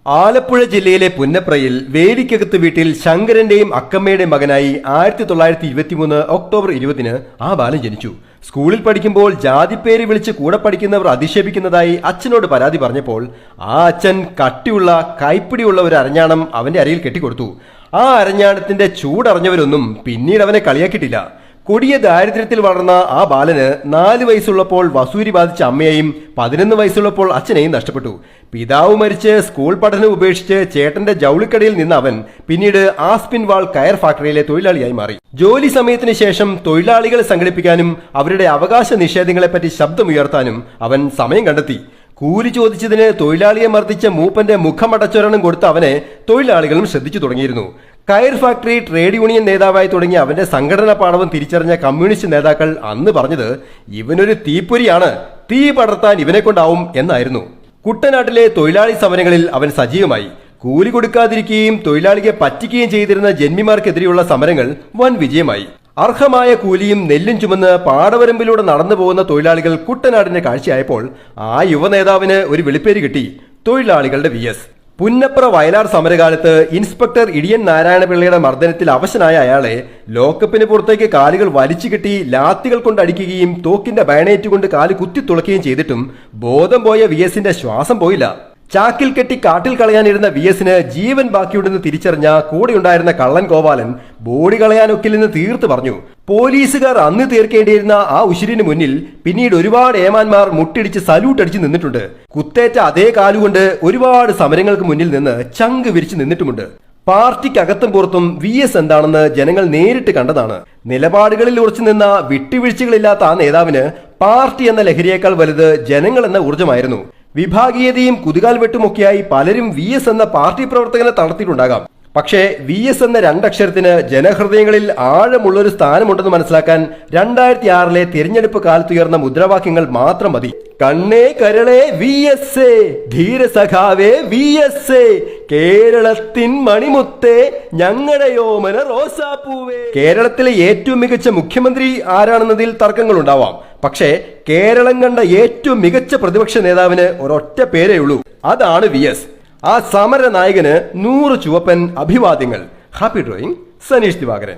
ആലപ്പുഴ ജില്ലയിലെ പുന്നപ്രയിൽ വേലിക്കകത്ത് വീട്ടിൽ ശങ്കരന്റെയും അക്കമ്മയുടെയും മകനായി 1923 ഒക്ടോബർ 20 ആ ബാലൻ ജനിച്ചു. സ്കൂളിൽ പഠിക്കുമ്പോൾ ജാതിപ്പേര് വിളിച്ച് കൂടെ പഠിക്കുന്നവർ അധിക്ഷേപിക്കുന്നതായി അച്ഛനോട് പരാതി പറഞ്ഞപ്പോൾ ആ അച്ഛൻ കട്ടിയുള്ള കൈപ്പിടിയുള്ള ഒരു അരഞ്ഞാണം അവന്റെ അരയിൽ കെട്ടിക്കൊടുത്തു. ആ അരഞ്ഞാണത്തിന്റെ ചൂടറിഞ്ഞവരൊന്നും പിന്നീട് അവനെ കളിയാക്കിയിട്ടില്ല. കൊടിയ ദാരിദ്ര്യത്തിൽ വളർന്ന ആ ബാലന് 4 വയസ്സുള്ളപ്പോൾ വസൂരി ബാധിച്ച അമ്മയെയും 11 വയസ്സുള്ളപ്പോൾ അച്ഛനെയും നഷ്ടപ്പെട്ടു. പിതാവ് മരിച്ച് സ്കൂൾ പഠനം ഉപേക്ഷിച്ച് ചേട്ടന്റെ ജൗളിക്കടയിൽ നിന്ന അവൻ പിന്നീട് ആസ്പിൻ വാൾ കയർ ഫാക്ടറിയിലെ തൊഴിലാളിയായി മാറി. ജോലി സമയത്തിന് ശേഷം തൊഴിലാളികളെ സംഘടിപ്പിക്കാനും അവരുടെ അവകാശ നിഷേധങ്ങളെപ്പറ്റി ശബ്ദമുയർത്താനും അവൻ സമയം കണ്ടെത്തി. കൂലി ചോദിച്ചതിന് തൊഴിലാളിയെ മർദ്ദിച്ച മൂപ്പന്റെ മുഖമടച്ചൊരണം കൊടുത്ത അവനെ തൊഴിലാളികളും ശ്രദ്ധിച്ചു തുടങ്ങിയിരുന്നു. കയർ ഫാക്ടറി ട്രേഡ് യൂണിയൻ നേതാവായി തുടങ്ങിയ അവന്റെ സംഘടനാ പാടവം തിരിച്ചറിഞ്ഞ കമ്മ്യൂണിസ്റ്റ് നേതാക്കൾ അന്ന് പറഞ്ഞത് ഇവനൊരു തീപ്പൊരിയാണ്, തീ പടർത്താൻ ഇവനെ കൊണ്ടാവും എന്നായിരുന്നു. കുട്ടനാട്ടിലെ തൊഴിലാളി സമരങ്ങളിൽ അവൻ സജീവമായി. കൂലി കൊടുക്കാതിരിക്കുകയും തൊഴിലാളിയെ പറ്റിക്കുകയും ചെയ്തിരുന്ന ജന്മിമാർക്കെതിരെയുള്ള സമരങ്ങൾ വൻ വിജയമായി. അർഹമായ കൂലിയും നെല്ലും ചുമന്ന് പാടവരമ്പിലൂടെ നടന്നു പോകുന്ന തൊഴിലാളികൾ കുട്ടനാടിന്റെ കാഴ്ചയായപ്പോൾ ആ യുവ നേതാവിന് ഒരു വിളിപ്പേര് കിട്ടി, തൊഴിലാളികളുടെ VS. പുന്നപ്ര വയലാർ സമരകാലത്ത് ഇൻസ്പെക്ടർ ഇടിയൻ നാരായണപിള്ളയുടെ മർദ്ദനത്തിൽ അവശനായ അയാളെ ലോക്കപ്പിന് പുറത്തേക്ക് കാലുകൾ വലിച്ചു കെട്ടി ലാത്തികൾ കൊണ്ട് അടിക്കുകയും തോക്കിന്റെ ബയണേറ്റ് കൊണ്ട് കാല് കുത്തിത്തുളയ്ക്കുകയും ചെയ്തിട്ടും ബോധം പോയ VSന്റെ ശ്വാസം പോയില്ല. ചാക്കിൽ കെട്ടി കാട്ടിൽ കളയാനിരുന്ന VSന് ജീവൻ ബാക്കിയുണ്ടെന്ന് തിരിച്ചറിഞ്ഞ കൂടെയുണ്ടായിരുന്ന കള്ളൻ ഗോപാലൻ ബോഡി കളയാനൊക്കില്ലെന്ന് തീർത്തു പറഞ്ഞു. പോലീസുകാർ അന്ന് തീർക്കേണ്ടിയിരുന്ന ആ ഉശിരിന് മുന്നിൽ പിന്നീട് ഒരുപാട് ഏമാന്മാർ മുട്ടിടിച്ച് സല്യൂട്ട് അടിച്ച് നിന്നിട്ടുണ്ട്. കുത്തേറ്റ അതേ കാലുകൊണ്ട് ഒരുപാട് സമരങ്ങൾക്ക് മുന്നിൽ നിന്ന് ചങ്ക് വിരിച്ചു നിന്നിട്ടുമുണ്ട്. പാർട്ടിക്കകത്തും പുറത്തും VS എന്താണെന്ന് ജനങ്ങൾ നേരിട്ട് കണ്ടതാണ്. നിലപാടുകളിൽ ഉറച്ചു നിന്ന വിട്ടുവീഴ്ചകളില്ലാത്ത ആ നേതാവിന് പാർട്ടി എന്ന ലഹരിയേക്കാൾ വലുത് ജനങ്ങൾ എന്ന ഊർജ്ജമായിരുന്നു. വിഭാഗീയതയും കുതുകാൽ വെട്ടുമൊക്കെയായി പലരും VS എന്ന പാർട്ടി പ്രവർത്തകനെ തളർത്തിയിട്ടുണ്ടാകാം. പക്ഷേ VS എന്ന രണ്ടക്ഷരത്തിന് ജനഹൃദയങ്ങളിൽ ആഴമുള്ളൊരു സ്ഥാനമുണ്ടെന്ന് മനസ്സിലാക്കാൻ 2006 തിരഞ്ഞെടുപ്പ് കാലത്തുയർന്ന മുദ്രാവാക്യങ്ങൾ മാത്രം മതി. കണ്ണേ കരളെ VS, ധീരസഖാവേ VS, കേരളത്തിൻ മണിമുത്തേ ഞങ്ങളുടെ യോമന റോസാപ്പൂവേ. കേരളത്തിലെ ഏറ്റവും മികച്ച മുഖ്യമന്ത്രി ആരാണെന്നതിൽ തർക്കങ്ങൾ ഉണ്ടാവാം. പക്ഷേ കേരളം കണ്ട ഏറ്റവും മികച്ച പ്രതിപക്ഷ നേതാവിന് ഒരൊറ്റ പേരേ ഉള്ളൂ, അതാണ് VS. ആ സമര നായകന് 100 ചുവപ്പൻ അഭിവാദ്യങ്ങൾ. Happy drawing, Saneesh Divakaran.